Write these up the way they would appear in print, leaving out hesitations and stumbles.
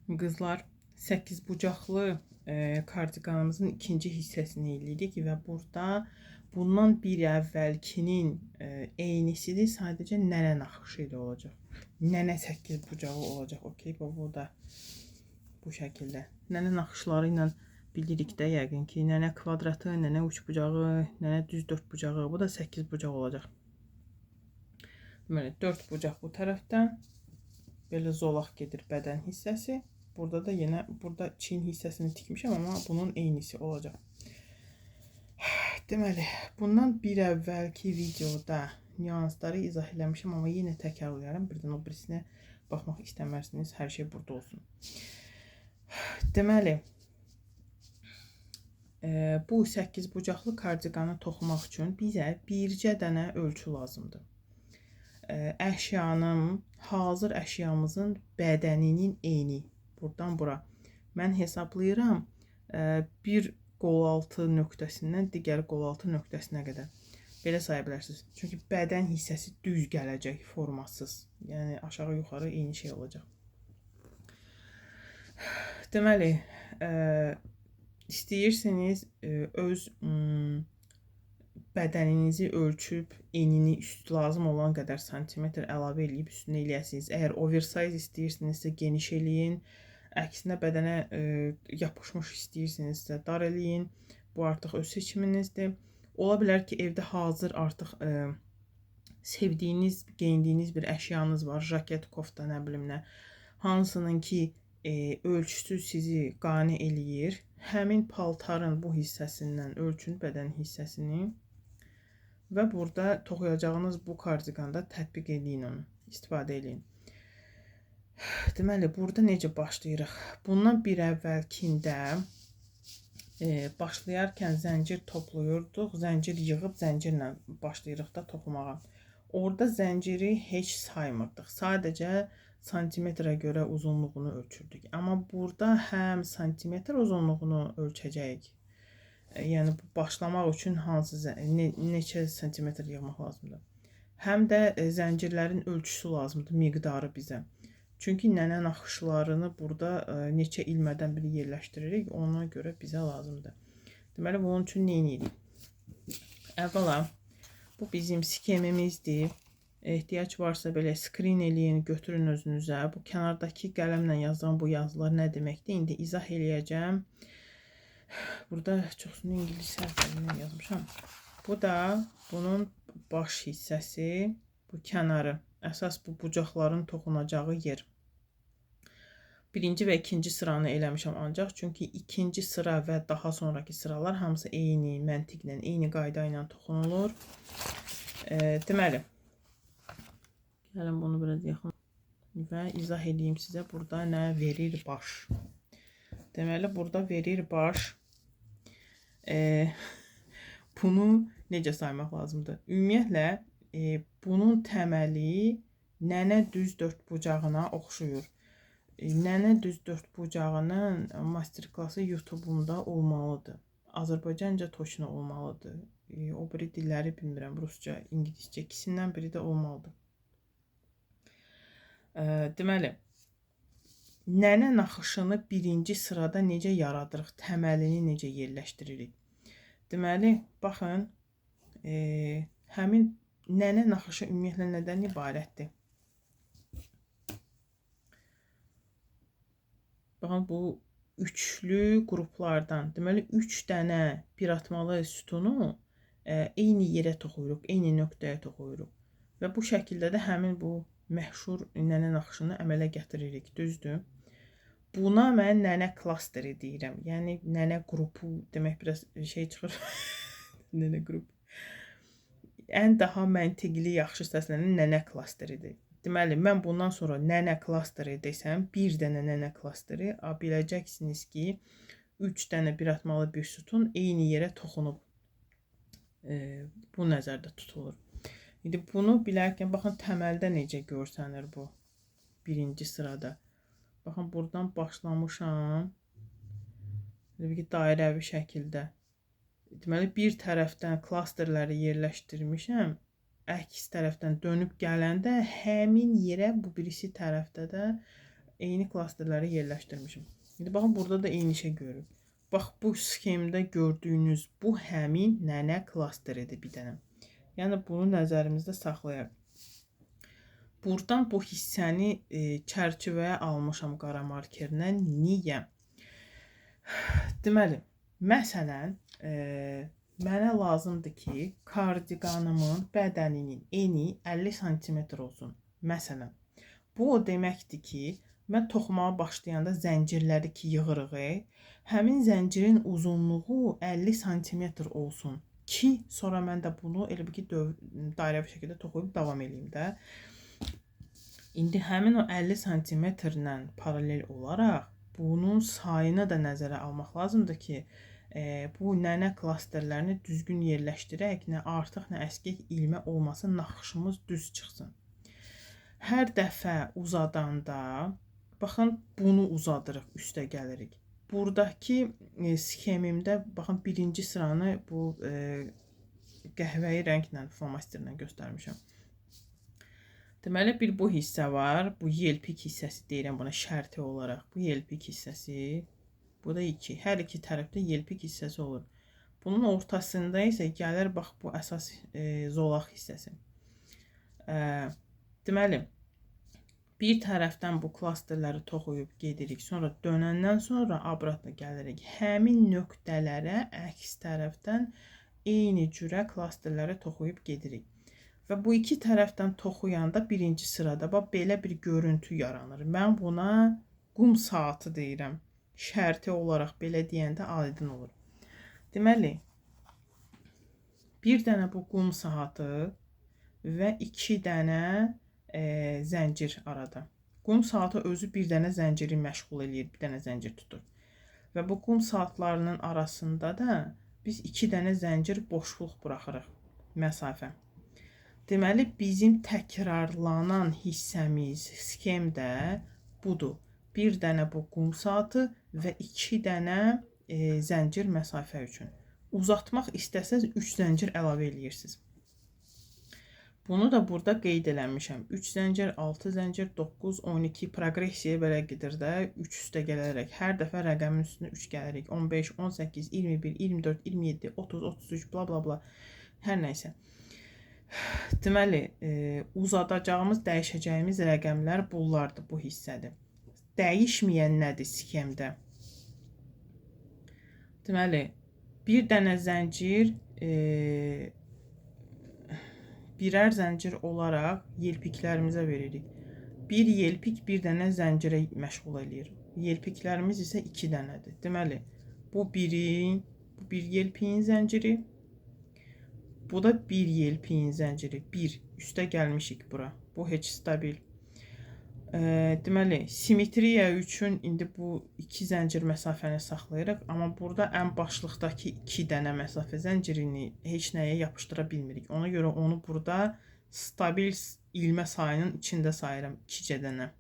Qızlar, 8 bucaqlı kardiqanımızın ikinci hissəsini eləyirik və burada bundan bir əvvəlkinin eynisidir, sadəcə nənə naxışı ilə olacaq. Nənə 8 bucağı olacaq, okey, bu da bu şəkildə. Nənə naxışları ilə bilirik də yəqin ki, nənə kvadratı, nənə üç bucağı, nənə düz 4 bucağı, bu da 8 bucaq olacaq. Deməli, 4 bucaq bu tərəfdən, belə zolaq gedir bədən hissəsi. Burada da yenə, burada çiyin hissəsini tikmişəm, amma bunun eynisi olacaq. Deməli, bundan bir əvvəlki videoda nüansları izah eləmişəm, amma yenə təkrarlayarım. Birdən o birisinə baxmaq istəmərsiniz, hər şey burada olsun. Deməli, bu 8 bucaqlı kardiqanı toxumaq üçün bizə bircə dənə ölçü lazımdır. Əşyanın, hazır əşyamızın bədəninin eyni. Buradan bura. Mən hesablayıram bir qol altı nöqtəsindən digər qol altı nöqtəsinə qədər. Belə saya bilərsiniz. Çünki bədən hissəsi düz gələcək, formasız. Yəni aşağı yuxarı eyni şey olacaq. Deməli, istəyirsiniz öz bədəninizi ölçüb enini lazım olan qədər santimetr əlavə edib üstünə eləyəsiniz. Əgər oversize istəyirsinizsə geniş eləyin. Əksinə bədənə yapışmış istəyirsinizsə dar eləyin. Bu artıq öz seçiminizdir. Ola bilər ki, evdə hazır artıq sevdiyiniz, geyindiyiniz bir əşyanız var. Jaket, kofta, nə bilim nə. Hansının ki ölçüsü sizi qane eləyir. Həmin paltarın bu hissəsindən ölçün, bədən hissəsini. Və burada toxuyacağınız bu kardiqanda tətbiq edin onu, istifadə edin. Deməli, burada necə başlayırıq? Bundan bir əvvəlkində başlayarkən zəncir toplayırdıq, zəncir yığıb zəncirlə başlayırıq da toxumağa. Orada zənciri heç saymırdıq, sadəcə santimetrə görə uzunluğunu ölçürdük. Amma burada həm santimetr uzunluğunu ölçəcəyik, yəni başlamaq üçün neçə santimetr yığmaq lazımdır. Həm də zəncirlərin ölçüsü lazımdır, miqdarı bizə. Çünki nənə naxışlarını burada neçə ilmədən biri yerləşdiririk, ona görə bizə lazımdır. Deməli, bunun üçün nə edirik? Əvvəla, bu bizim sxemimizdir. Ehtiyac varsa belə screen eləyin, götürün özünüzə. Bu kənardakı qələmlə yazılan bu yazılar nə deməkdir? İndi izah eləyəcəm. Burada çoxsunu ingilis hərflərindən yazmışam. Bu da bunun baş hissəsi, bu kənarı. Əsas bu bucaqların toxunacağı yer. Birinci və ikinci sıranı eləmişəm ancaq. Çünki ikinci sıra və daha sonraki sıralar hamısı eyni məntiqlə, eyni qayda ilə toxunulur. Deməli, gəlin bunu biraz yaxın və izah edeyim sizə. Burada nə verir baş? Deməli, burada verir baş. Bunu necə saymaq lazımdır? Ümumiyyətlə, bunun təməli nənə düz 4 bucağına oxşuyur. Nənə düz 4 bucağının master-klası YouTube-unda olmalıdır. Azərbaycanca точно olmalıdır. O biri dilləri bilmirəm, rusca, ingiliscə ikisindən biri də olmalıdır. Deməli, nənə naxışını birinci sırada necə yaradırıq, təməlini necə yerləşdiririk? Deməli, baxın, həmin nənə naxışı ümumiyyətlə nədən ibarətdir? Baxın, bu üçlü qruplardan. Deməli, 3 dənə bir atmalı sütunu eyni yerə toxuyuruq, eyni nöqtəyə toxuyuruq. Və bu şəkildə də həmin bu məşhur nənə naxışını əmələ gətiririk, düzdür? Buna mən nənə klasteri deyirəm. Yəni, nənə qrupu demək biraz şey çıxır. Nənə qrupu. Ən daha məntiqli, yaxşı səslənən nənə klasteridir. Deməli, mən bundan sonra nənə klasteri desəm, bir dənə nənə klasteri, biləcəksiniz ki, 3 dənə bir atmalı bir sütun eyni yerə toxunub. Bu nəzərdə tutulur. İndi bunu bilərkən, baxın, təməldə necə görsənir bu birinci sırada. Baxın, buradan başlamışam. Dairəvi şəkildə. Deməli, bir tərəfdən klasterləri yerləşdirmişəm. Əks tərəfdən dönüb gələndə həmin yerə bu birisi tərəfdə də eyni klasterləri yerləşdirmişim. İndi baxın, burada da eyni şey görürük. Bax, bu sxemdə gördüyünüz bu həmin nənə klasteridir bir dənə. Yəni, bunu nəzərimizdə saxlayaq. Buradan bu hissəni çərçivəyə almışam qara markerlə. Niyə? Deməli, məsələn, mənə lazımdır ki, kardiqanımın bədəninin eni 50 sm olsun. Məsələn, bu o deməkdir ki, mən toxumağa başlayanda zəncirləri ki yığırıq, həmin zəncirin uzunluğu 50 sm olsun ki, sonra mən də bunu elə bir ki, dairəvi şəkildə toxuyub davam edeyim də. İndi həmin o 50 sm-lə paralel olaraq bunun sayını da nəzərə almaq lazımdır ki, bu nənə klasterlərini düzgün yerləşdirək, nə artıq, nə əskik ilmə olmasın, naxışımız düz çıxsın. Hər dəfə uzadanda, baxın, bunu uzadırıq, üstə gəlirik. Buradakı sxemimdə, baxın, birinci sıranı bu qəhvəyi rənglə, flomasterlə göstərmişəm. Deməli, bir bu hissə var. Bu yelpik hissəsi deyirəm buna şərti olaraq. Bu yelpik hissəsi. Bu da 2. Hər iki tərəfdə yelpik hissəsi olur. Bunun ortasında isə gəlir, bax, bu əsas zolaq hissəsi. Deməli, bir tərəfdən bu klasterləri toxuyub gedirik. Sonra dönəndən sonra abratla gəlirik. Həmin nöqtələrə əks tərəfdən eyni cürə klasterləri toxuyub gedirik. Və bu iki tərəfdən toxuyanda birinci sırada belə bir görüntü yaranır. Mən buna qum saatı deyirəm. Şərti olaraq belə deyəndə aydın olur. Deməli, bir dənə bu qum saatı və 2 dənə zəncir arada. Qum saatı özü bir dənə zənciri məşğul eləyir, bir dənə zəncir tutur. Və bu qum saatlarının arasında da biz 2 dənə zəncir boşluq buraxırıq, məsafə. Deməli, bizim təkrarlanan hissəmiz sxemdə budur. Bir dənə bu qum saatı və 2 dənə zəncir məsafə üçün. Uzatmaq istəsəz 3 zəncir əlavə eləyirsiniz. Bunu da burada qeyd eləmişəm. 3 zəncir, 6 zəncir, 9, 12 proqressiya belə gedir də, 3 üstə gələrək. Hər dəfə rəqəmin üstünə 3 gəlirik. 15, 18, 21, 24, 27, 30, 33, bla bla bla. Hər nəysə. Deməli, uzadacağımız, dəyişəcəyimiz rəqəmlər bunlardır, bu hissədir. Dəyişməyən nədir sxemdə? Deməli, bir dənə zəncir, birər zəncir olaraq yelpiklərimizə veririk. Bir yelpik bir dənə zəncirə məşğul eləyir. Yelpiklərimiz isə 2 dənədir. Deməli, bu bir yelpiyin zənciri. Bu da bir yelpiyin zənciri. 1. Üstə gəlmişik bura. Bu heç stabil. Deməli, simetriya üçün indi bu 2 zəncir məsafəni saxlayırıq. Amma burada ən başlıqdakı 2 dənə məsafə zəncirini heç nəyə yapışdıra bilmirik. Ona görə onu burada stabil ilmə sayının içində sayıram 2 dənə.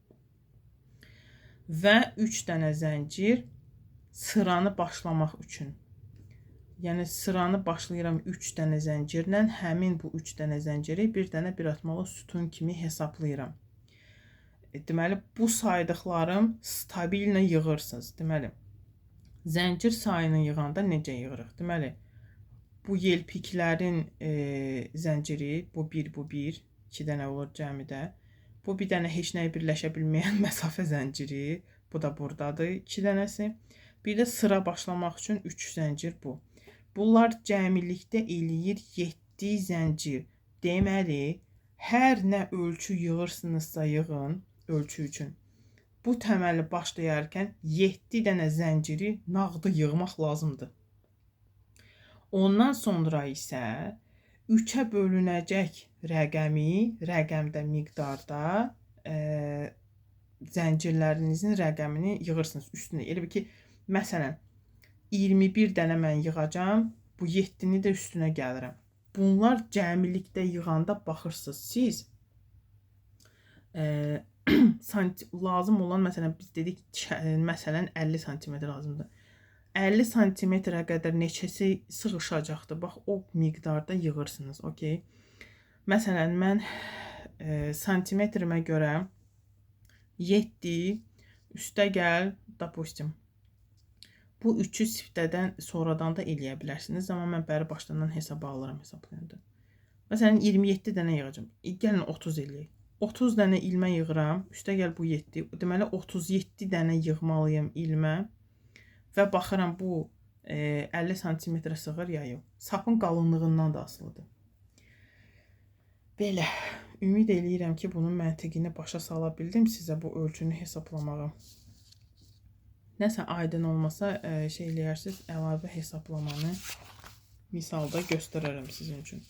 Və 3 dənə zəncir sıranı başlamaq üçün. Yəni, sıranı başlayıram 3 dənə zəncirlə, həmin bu 3 dənə zənciri bir dənə bir atmalı sütun kimi hesablayıram. Deməli, bu saydıqlarım stabillə yığırsınız. Deməli, zəncir sayını yığanda necə yığırıq? Deməli, bu yelpiklərin zənciri, bu 1, 2 dənə olur cəmidə. Bu bir dənə heç nəyə birləşə bilməyən məsafə zənciri, bu da buradadır, 2 dənəsi. Bir də sıra başlamaq üçün 3 zəncir bu. Bunlar cəmilikdə eləyir 7 zəncir. Deməli, hər nə ölçü yığırsınızsa yığın, ölçü üçün. Bu təməli başlayarkən 7 dənə zənciri nağdı yığmaq lazımdır. Ondan sonra isə 3-ə bölünəcək rəqəmdə, miqdarda zəncirlərinizin rəqəmini yığırsınız üstünə. Elə bir ki, məsələn, 21 dənə mən yığacam, bu 7-ni də üstünə gəlirəm. Bunlar cəmilikdə yığanda baxırsınız siz, lazım olan, məsələn, biz dedik, məsələn, 50 sm lazımdır. 50 sm-ə qədər neçəsi sığışacaqdır. Bax, o miqdarda yığırsınız, okey. Məsələn, mən santimetrimə görə 7, Üstə gəl, допустим. Bu 3-ü siftədən sonradan da eləyə bilərsiniz. Amma mən bəri başdan hesaba alıram hesablayanda. Məsələn 27 dənə yığacağam. Gəlin 30 eləyək. 30 dənə ilmə yığıram. Üstə gəl bu 7. Deməli 37 dənə yığmalıyım ilmə. Və baxıram bu 50 santimetrə sığır ya yox. Sapın qalınlığından da asılıdır. Belə. Ümid eləyirəm ki, bunun məntiqini başa sala bildim sizə bu ölçünü hesablamağı. Nəsə aydın olmasa şey eləyərsiniz, əlavə hesablamanı misalda göstərərəm sizin üçün.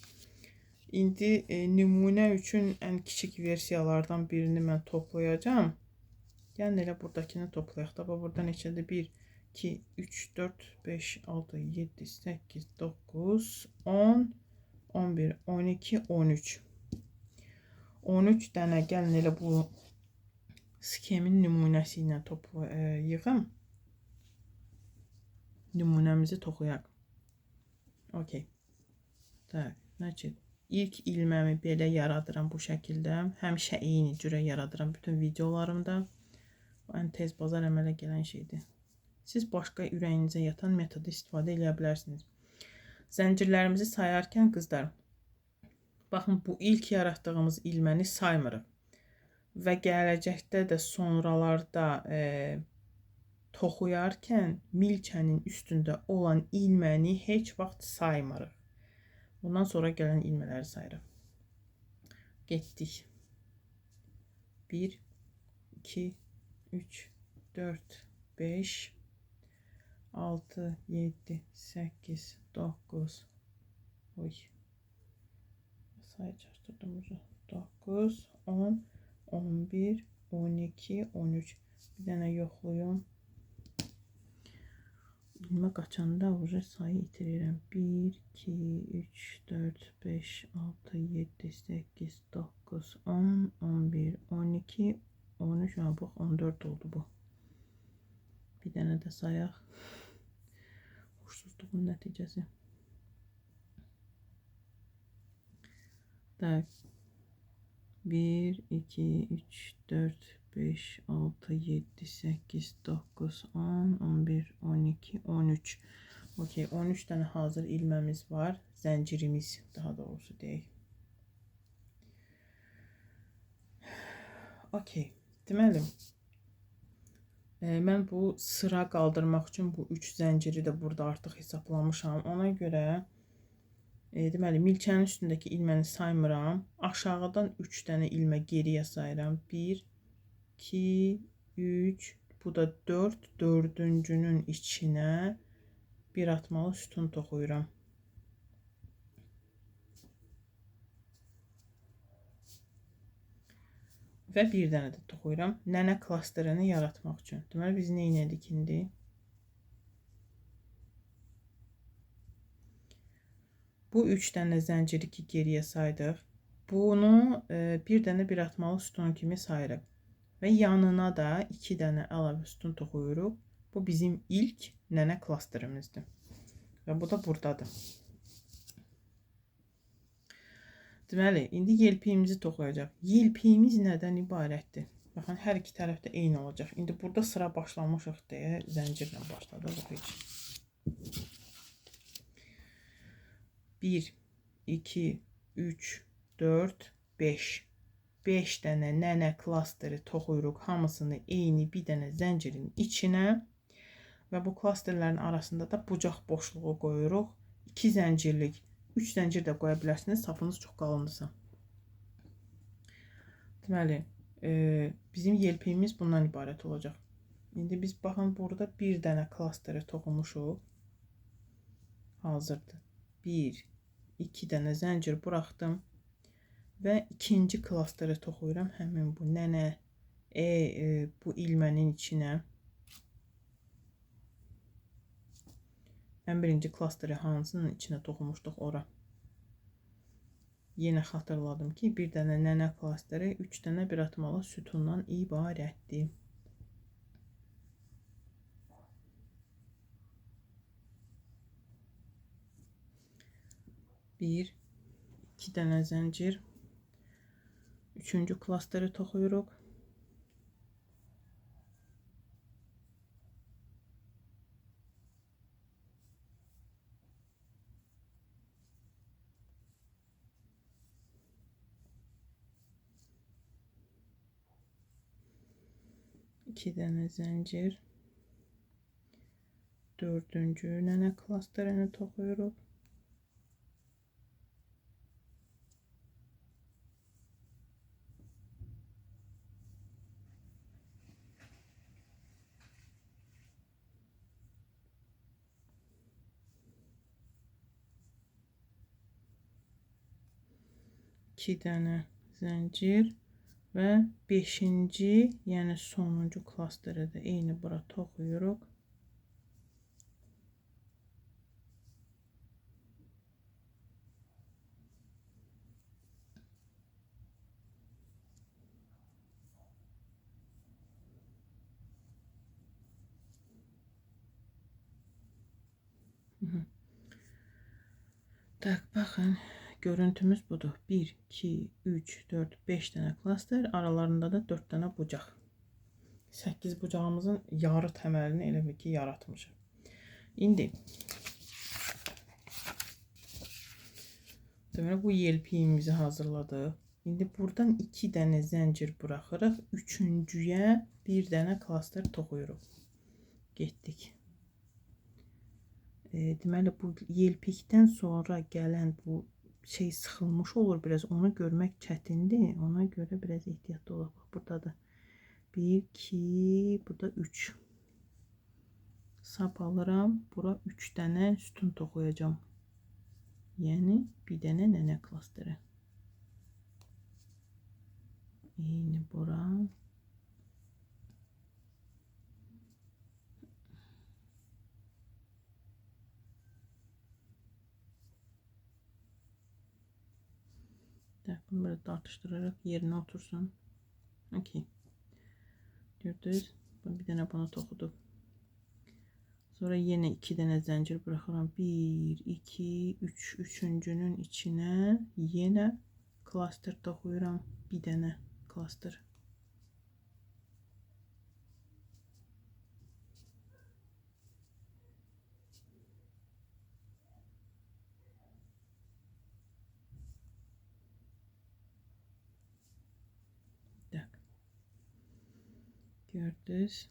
İndi nümunə üçün ən kiçik versiyalardan birini mən toplayacağım. Yəni elə buradakini toplayaq da. Burada neçədir? 1, 2, 3, 4, 5, 6, 7, 8, 9, 10, 11, 12, 13. 13 dənə gəlin elə bu skemin nümunəsi ilə yığım. Nümunəmizi toxuyaq. Okey. Tak, значит, ilk ilməmi belə yaradıram bu şəkildə. Həmişə eyni cürə yaradıram bütün videolarımda. Bu ən tez bazar əmələ gələn şeydir. Siz başqa ürəyinizə yatan metodu istifadə edə bilərsiniz. Zəncirlərimizi sayarkən qızlar, baxın bu ilk yaratdığımız ilməni saymırıq. Və gələcəkdə də sonralarda toxuyarkən milçənin üstündə olan ilməni heç vaxt saymırıq. Bundan sonra gələn ilmələri sayırıq. Getdik. 1, 2, 3, 4, 5, 6, 7, 8, 9, oy. Sayı çarptırdım ucu. 9, 10, 11, 12, 13. Bir dənə yoxluyum. İlmə qaçanda ucu sayı itirirəm. 1, 2, 3, 4, 5, 6, 7, 8, 9, 10, 11, 12, 13. Bax 14 oldu bu. Bir dənə də sayaq. Uğursuzluğun nəticəsi. Tak. 1, 2, 3, 4, 5, 6, 7, 8, 9, 10, 11, 12, 13. Okey, 13 dənə hazır ilməmiz var. Zəncirimiz, daha doğrusu deyək. Okey, deməli, mən bu sıra qaldırmaq üçün bu 3 zənciri də burada artıq hesablamışam. Ona görə deməli, milçənin üstündəki ilməni saymıram. Aşağıdan 3 dənə ilmə geriyə sayıram. 1, 2, 3, bu da 4. Dördüncünün içinə bir atmalı sütun toxuyuram. Və bir dənə də toxuyuram. Nənə klasterini yaratmaq üçün. Deməli, biz nə etdik indi? Bu 3 dənə zənciri ki geriyə saydıq. Bunu bir dənə bir atmalı sütun kimi sayırıq. Və yanına da 2 dənə əlavə sütun toxuyuruq. Bu bizim ilk nənə klasterimizdir. Və bu da buradadır. Deməli, indi yelpiyimizi toxuyacaq. Yelpiyimiz nədən ibarətdir? Baxın, hər iki tərəfdə eyni olacaq. İndi burada sıra başlamışıq deyə zəncirlə başladıq heç. 1, 2, 3, 4, 5. 5 dənə nənə klasteri toxuyuruq. Hamısını eyni bir dənə zəncirin içinə. Və bu klasterlərin arasında da bucaq boşluğu qoyuruq. 2 zəncirlik, 3 zəncir də qoya bilərsiniz, sapınız çox qalındırsa. Deməli, bizim yelpiyimiz bundan ibarət olacaq. İndi biz baxın, burada bir dənə klasteri toxumuşuq. Hazırdır. 1, 2 dənə zəncir buraxdım. Və ikinci klasteri toxuyuram. Həmin bu nənə bu ilmənin içinə. Ən birinci klasteri hansının içinə toxumuşduq ora. Yenə xatırladım ki, bir dənə nənə klasteri 3 dənə bir atmalı sütundan ibarətdir. Bir, 2 dənə zəncir. Üçüncü klasteri toxuyuruq. 2 dənə zəncir. Dördüncü nənə klasterini toxuyuruq. İki dənə zəncir və 5-ci, yəni sonuncu klasteri də eyni bura toxuyuruq. Tak, baxın, görüntümüz budur. 1, 2, 3, 4, 5 dənə klaster, aralarında da 4 dənə bucaq. 8 bucağımızın yarı təməlini elə bil ki, yaratmışıq. İndi deməli, bu yelpiyimizi hazırladıq. İndi buradan 2 dənə zəncir buraxırıq. Üçüncüyə bir dənə klaster toxuyuruq. Getdik. Deməli, bu yelpikdən sonra gələn bu şey sıxılmış olur biraz. Onu görmək çətindir. Ona görə biraz ehtiyatlı olaq. Buradadır. 1, 2, bu da 3. Sap alıram. Bura 3 dənə sütun toxuyacağım. Yəni, bir dənə nənə klasteri. Eyni bura. Bunu böyle tartıştırarak yerine otursun. Okey. Gördünüz. Bir dənə bunu toxudum. Sonra yenə 2 dənə zəncir bırakıram. 1, 2, 3. Üçüncünün içinə yenə klaster toxuyuram. Bir dənə klaster. Gördünüz.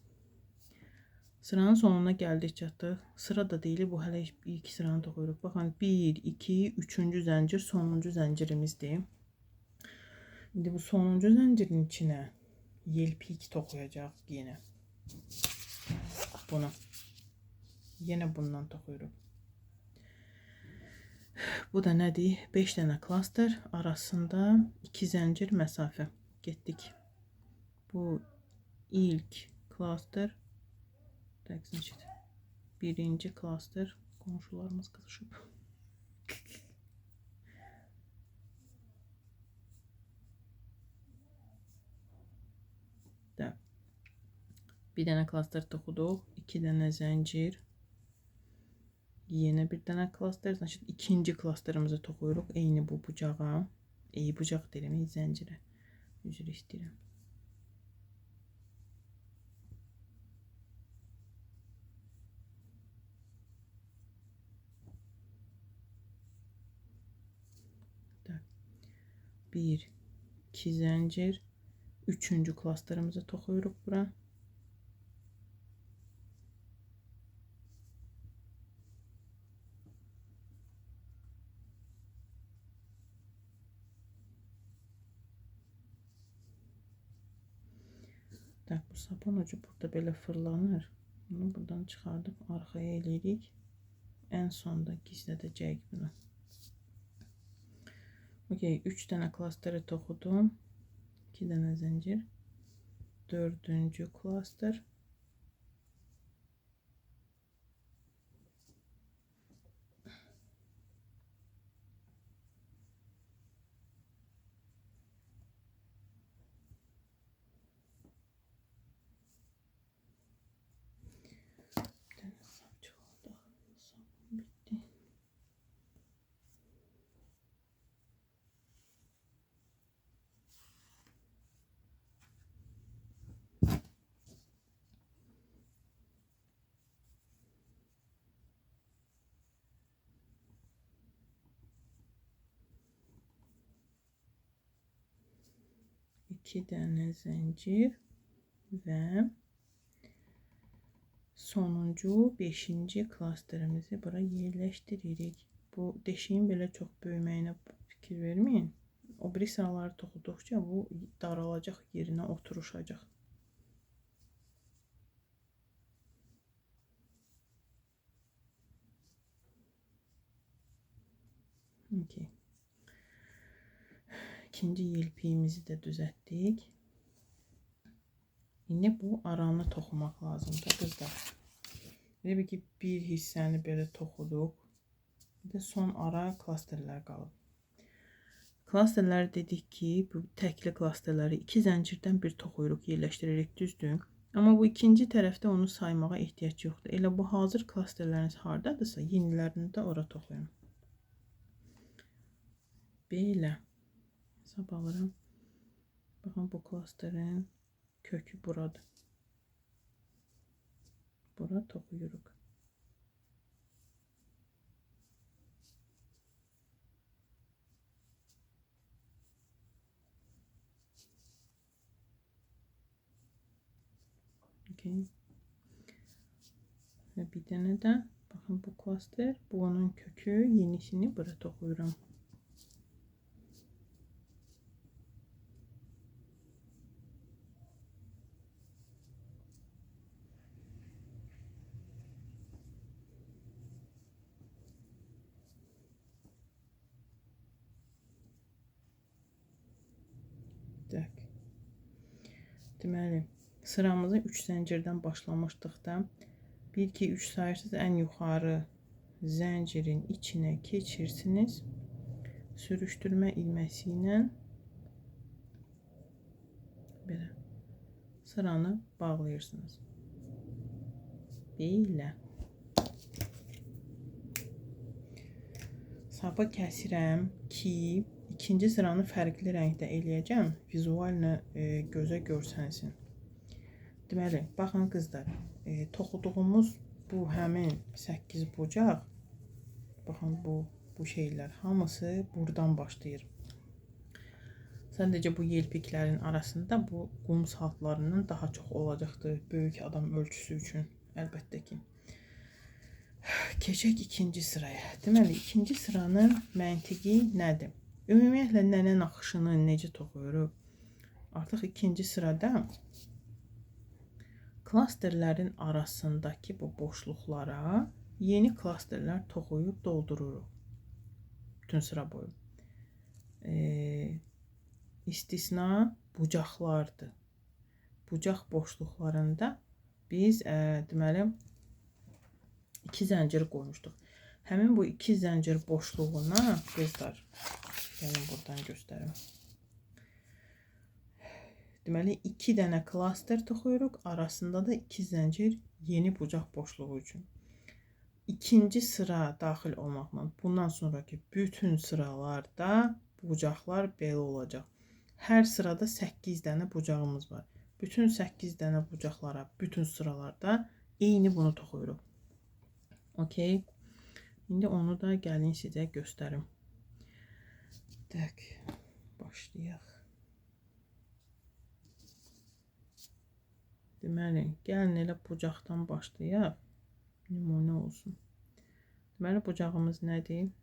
Sıranın sonuna gəldik, çatdıq. Sıra da deyil, bu hələ ilk sıranı toxuyuruq. Baxın, 1, 2, 3-cü zəncir sonuncu zəncirimizdir. İndi bu sonuncu zəncirin içinə yelpik toxuyacaq yenə. Bunu. Yenə bundan toxuyuruq. Bu da nədir? 5 dənə klaster arasında 2 zəncir məsafə. Getdik. Bu ilk klaster. Birinci klaster. Qonşularımız qızışıb. Bir dənə klaster toxuduq. 2 dənə zəncir. Yenə bir dənə klaster. İkinci klasterimizi toxuyuruq. Eyni bu bucağa. Bucaq deyirəm, zəncirə. Üzr istəyirəm. Bir, 2 zəncir. Üçüncü klasterimizi toxuyuruq bura. Bu sapın ucu burada belə fırlanır. Bunu buradan çıxardıb arxaya eləyirik. Ən sonda gizlədəcəyik bunu. Okey, 3 dənə klasteri toxudum. 2 dənə zəncir. Dördüncü klaster. İki dənə zəncir və sonuncu 5-ci klasterimizi bura yerləşdiririk. Bu deşiyin belə çox böyüməyinə fikir verməyin. O biri sıraları toxuduqca bu daralacaq, yerinə oturuşacaq. Okay. İkinci yelpiyimizi də düzəltdik. İndi bu aranı toxumaq lazımdır qızlar. Elə ki bir hissəni belə toxuduq. Bir də son ara klasterlər qalıb. Klasterlər dedik ki, bu təkli klasterləri 2 zəncirdən bir toxuyuruq, yerləşdiririk, düzdür. Amma bu ikinci tərəfdə onu saymağa ehtiyac yoxdur. Elə bu hazır klasterləriniz hardadırsa, yenilərini də ora toxuyun. Belə. Hesab alıram. Baxın, bu klasterin kökü buradır. Bura toxuyuruq. Okay. Və bir dənə də baxın, bu klaster, bu onun kökü, yenisini bura toxuyuram. Deməli, sıramızı 3 zəncirdən başlamışdıqda 1, 2, 3 sayırsınız, ən yuxarı zəncirin içinə keçirsiniz. Sürüşdürmə ilməsi ilə belə sıranı bağlayırsınız. Belə. Sapı kəsirəm ki, ikinci sıranı fərqli rəngdə eləyəcəm. Vizualını gözə görsənsin. Deməli, baxın qızlar, toxuduğumuz bu həmin 8 bucaq, baxın bu şeylər hamısı buradan başlayır. Sadəcə bu yelpiklərin arasında bu qum saltlarından daha çox olacaqdır böyük adam ölçüsü üçün, əlbəttə ki. Keçək ikinci sıraya. Deməli, ikinci sıranın məntiqi nədir? Ümumiyyətlə, nənə naxışını necə toxuyuruq? Artıq ikinci sırada klasterlərin arasındakı bu boşluqlara yeni klasterlər toxuyub doldururuq. Bütün sıra boyu. İstisna bucaqlardır. Bucaq boşluqlarında biz deməli 2 zəncir qoymuşduq. Həmin bu 2 zəncir boşluğuna qızlar, gəlin buradan göstərim. Deməli 2 dənə klaster toxuyuruq, arasında da 2 zəncir yeni bucaq boşluğu üçün. İkinci sıra daxil olmaqla bundan sonraki bütün sıralarda bucaqlar belə olacaq. Hər sırada 8 dənə bucağımız var. Bütün 8 dənə bucaqlara, bütün sıralarda eyni bunu toxuyuruq. Okay. İndi onu da gəlin sizə göstərim. Tak, başlayaq. Deməli, gəlin elə bucaqdan başlayaq. Nümunə olsun. Deməli, bucağımız nədir?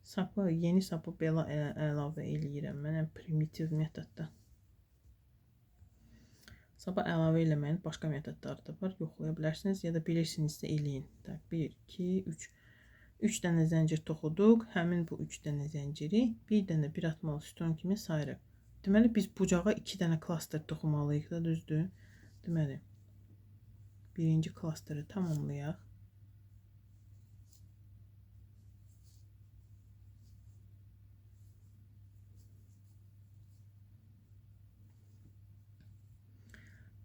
Sapı, yeni sapı belə əlavə eləyirəm. Mənə primitiv metodda. Sapı əlavə eləməyin başqa metodları da var. Yoxlaya bilərsiniz ya da bilirsinizsə eləyin. 1, 2, 3. 3 dənə zəncir toxuduq. Həmin bu 3 dənə zənciri bir dənə bir atmalı sütun kimi sayırıq. Deməli, biz bucağa 2 dənə klaster toxumalıyıq da, düzdür? Deməli, birinci klasteri tamamlayaq.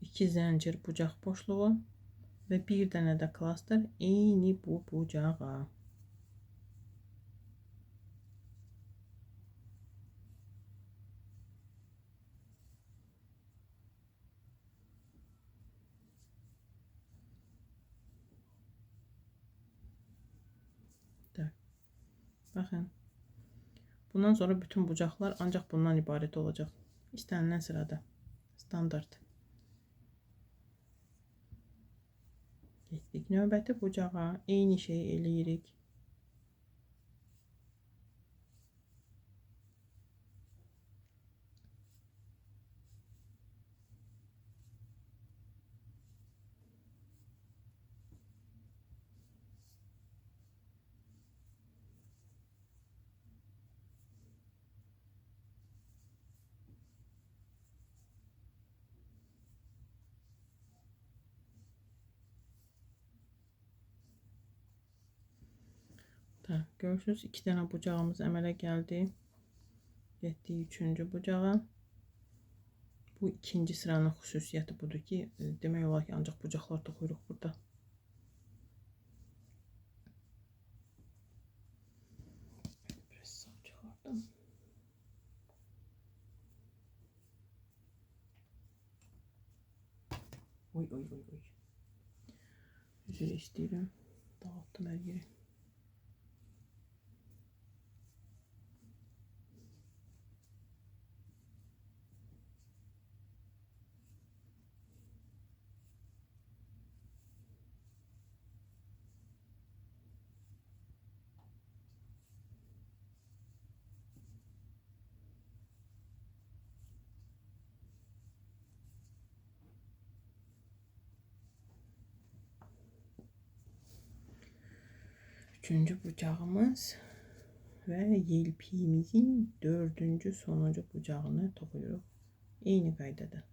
İki zəncir bucaq boşluğu və bir dənə də klaster eyni bu bucağa. Baxın. Bundan sonra bütün bucaqlar ancaq bundan ibarət olacaq. İstənilən sırada. Standart. Getdik növbəti bucağa. Eyni şey eləyirik. Görürsünüz 2 dənə bucağımız əmələ gəldi. Getdik 3-cü bucağa. Bu ikinci sıranın xüsusiyyəti budur ki, demək olar ki, ancaq bucaqlar toxuyuruq burada. Biraz sağ çıxardım. Oy. Üzr istəyirəm. Dağıtdım hər yeri. Üçüncü bucağımız və yelpiyimizin 4-cü sonuncu bucağını toxuyuruq. Eyni qaydada.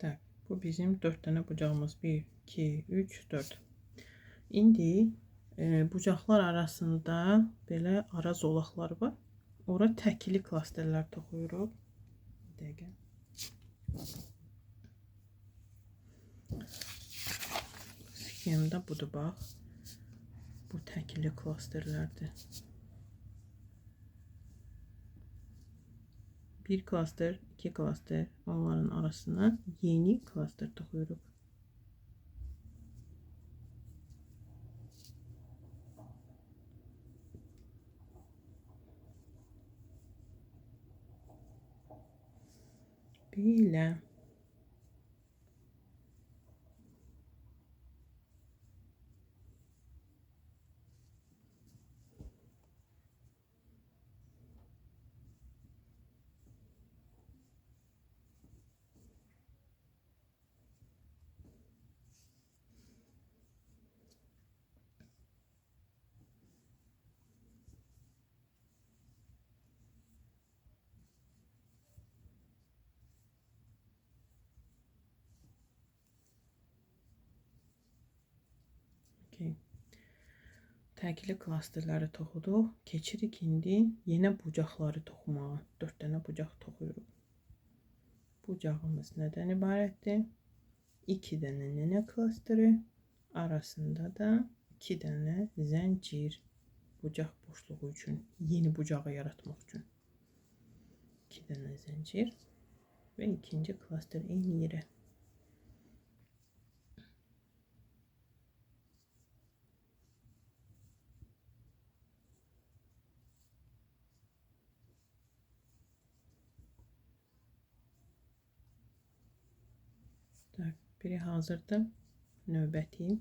Tak, bu bizim 4 dənə bucağımız. 1, 2, 3, 4. İndi bucaqlar arasında belə ara zolaqlar var. Ora təkli klasterlər toxuyuruq. Bir dəqiqə. Sxemdə budur bax. Bu təkli klasterlərdir. Bir klaster, 2 klaster, onların arasına yeni klaster toxuyuruq. Belə. Okay. Təkli klasterləri toxuduq. Keçirik indi yenə bucaqları toxumağa. 4 dənə bucaq toxuyuruq. Bucağımız nədən ibarətdir? 2 dənə nənə klasteri, arasında da 2 dənə zəncir. Bucaq boşluğu üçün, yeni bucağı yaratmaq üçün. 2 dənə zəncir və ikinci klaster eyni yerə. Biri hazırdır. Növbəti.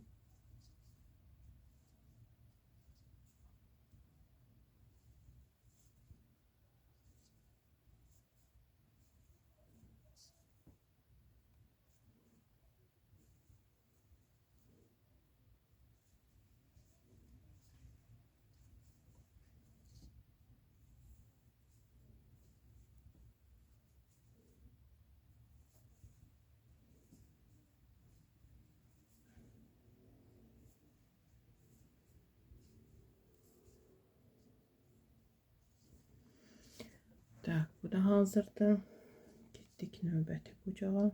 Tak, bu da hazırdır. Getdik növbəti bucağa.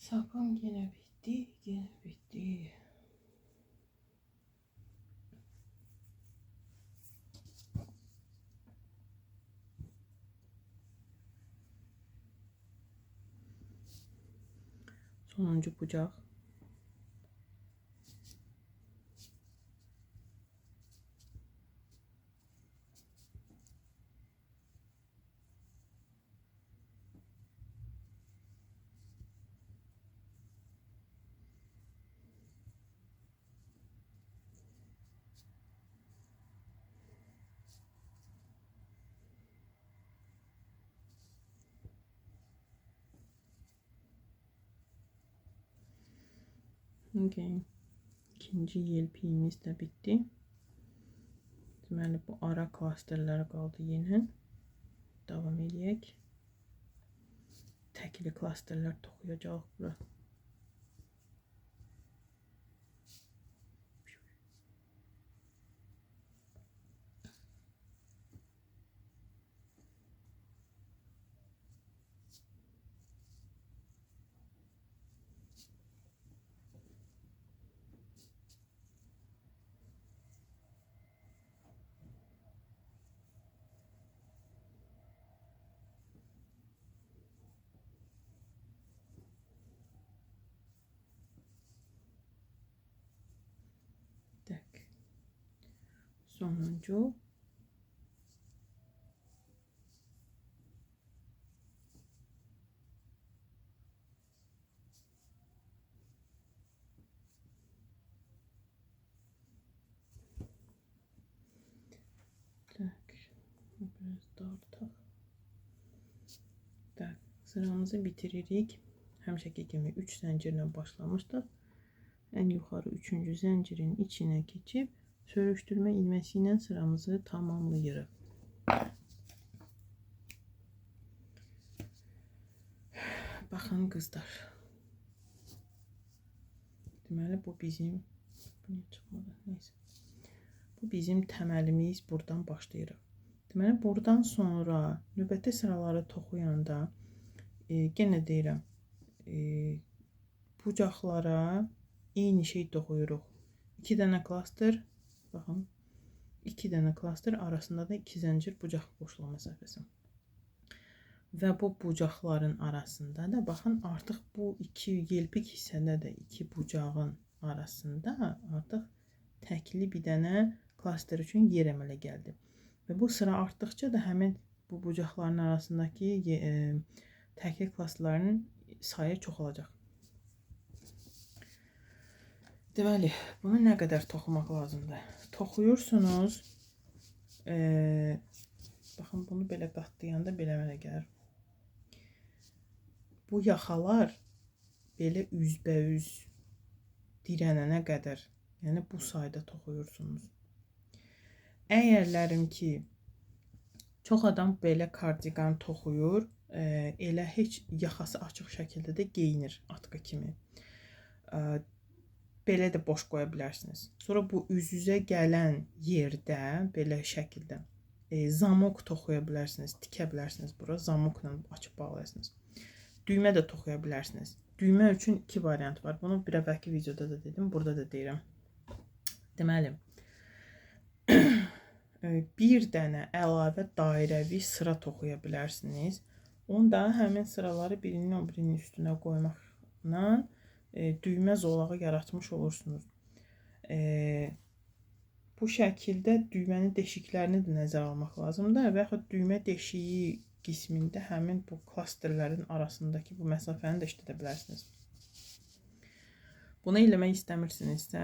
Sakın yine bitti, yine bitti. Sonuncu bucaq. Okay. İkinci yelpiyimiz də bitdi. Deməli, bu ara klasterlər qaldı yenə. Davam edək. Təkli klasterlər toxuyacaq bura. Tak. Sonuncu. Tak. Biraz dartaq. Tak. Sıramızı bitiririk. Həmişəki kimi 3 zəncirlə başlamışdıq. Ən yuxarı 3-cü zəncirin içinə keçib sörüşdürmə ilməsi ilə sıramızı tamamlayırıq. Baxın qızlar. Deməli bu bizim Bu bizim təməlimiz, buradan başlayırıq. Deməli buradan sonra növbəti sıraları toxuyanda yenə deyirəm, bucaqlara eyni şey toxuyuruq. 2 dənə klaster, baxın, 2 dənə klaster arasında da 2 zəncir bucaq boşluq məsafəsi. Və bu bucaqların arasında da baxın, artıq bu iki yelpik hissədə də 2 bucağın arasında artıq təkli bir dənə klaster üçün yer əmələ gəldi. Və bu sıra artdıqca da həmin bu bucaqların arasındakı təkli klasterlərin sayı çoxalacaq. Deməli, bunu nə qədər toxumaq lazımdır? Toxuyursunuz. Baxın, bunu belə qatlayanda belə mənə gəlir. Bu yaxalar belə üzbəüz dirənənə qədər, yəni bu sayda toxuyursunuz. Əgərlərim ki, çox adam belə kardigan toxuyur, elə heç yaxası açıq şəkildə də geyinir atka kimi. Belə də boş qoya bilərsiniz. Sonra bu üz-üzə gələn yerdə belə şəkildə zamok toxuya bilərsiniz, tikə bilərsiniz bura, zamokla açıb bağlayasınız. Düymə də toxuya bilərsiniz. Düymə üçün 2 variant var. Bunu bir əvvəlki videoda da dedim, burada da deyirəm. Deməli, bir dənə əlavə dairəvi sıra toxuya bilərsiniz. Onda həmin sıraları birinin o birinin üstünə qoymaqla düymə zolağı yaratmış olursunuz. Bu şəkildə düymənin deşiklərini də nəzərə almaq lazımdır və yaxud düymə deşiyi qismində həmin bu klasterlərin arasındakı bu məsafəni də işlədə bilərsiniz. Bunu eləmək istəmirsinizsə,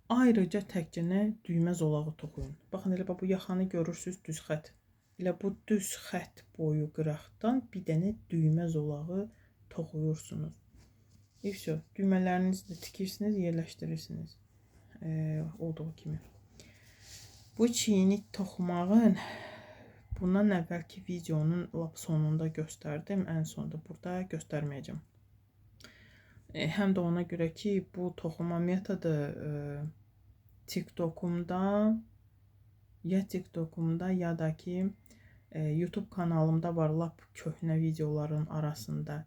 ayrıca təkcə düymə zolağı toxuyun. Baxın, elə bu yaxanı görürsünüz, düz xət. Elə bu düz xət boyu qıraqdan bir dənə düymə zolağı toxuyursunuz. Düymələrinizi də tikirsiniz, yerləşdirirsiniz. Olduğu kimi. Bu çiyini toxumağın bundan əvvəlki videonun lap sonunda göstərdim. Ən sonunda burada göstərməyəcəm. Həm də ona görə ki, bu toxuma metodu TikTokumda ya da ki YouTube kanalımda var, lap köhnə videoların arasında.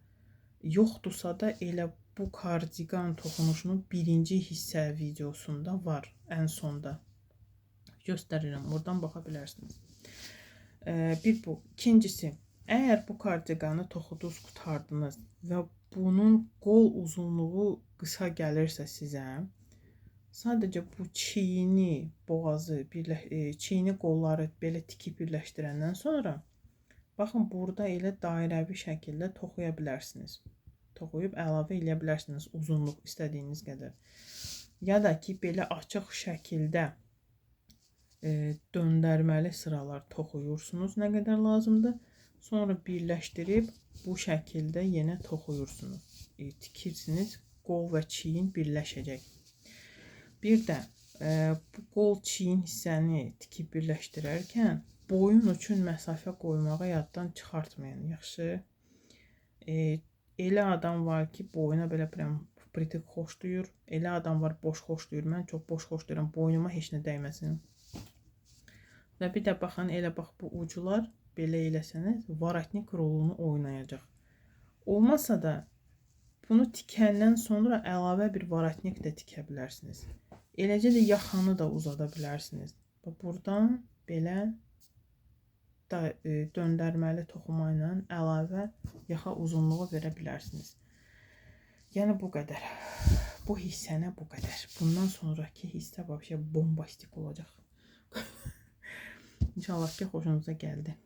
Yoxdursa da elə bu kardiqan toxunuşunun birinci hissə videosunda var, ən sonda. Göstərirəm, oradan baxa bilərsiniz. Bir bu. İkincisi, əgər bu kardiqanı toxudunuz, qurtardınız və bunun qol uzunluğu qısa gəlirsə sizə, sadəcə bu çiyini, boğazı, çiyini qolları belə tikib birləşdirəndən sonra, baxın, burada elə dairəvi şəkildə toxuya bilərsiniz. Toxuyub əlavə edə bilərsiniz uzunluq istədiyiniz qədər. Ya da ki, belə açıq şəkildə döndərməli sıralar toxuyursunuz nə qədər lazımdır. Sonra birləşdirib bu şəkildə yenə toxuyursunuz. Tikirsiniz, qol və çiyin birləşəcək. Bir də bu qol çiyin hissəni tikib birləşdirərkən boyun üçün məsafə qoymağı yaddan çıxartmayın. Yaxşı. Elə adam var ki, boyuna belə pritik xoşlayır. Elə adam var boş xoşlayır. Mən çox boş xoşlayıram. Boynuma heç nə dəyməsin. Və bir də baxın, elə bax bu ucular belə eləsəniz, varatnik rolunu oynayacaq. Olmasa da bunu tikəndən sonra əlavə bir varatnik də tikə bilərsiniz. Eləcə də yaxanı da uzada bilərsiniz. Buradan belə döndərməli toxuma ilə əlavə yaxa uzunluğu verə bilərsiniz. Yəni bu qədər. Bu hissənə bu qədər. Bundan sonraki hissə bombastik olacaq. İnşallah ki, xoşunuza gəldi.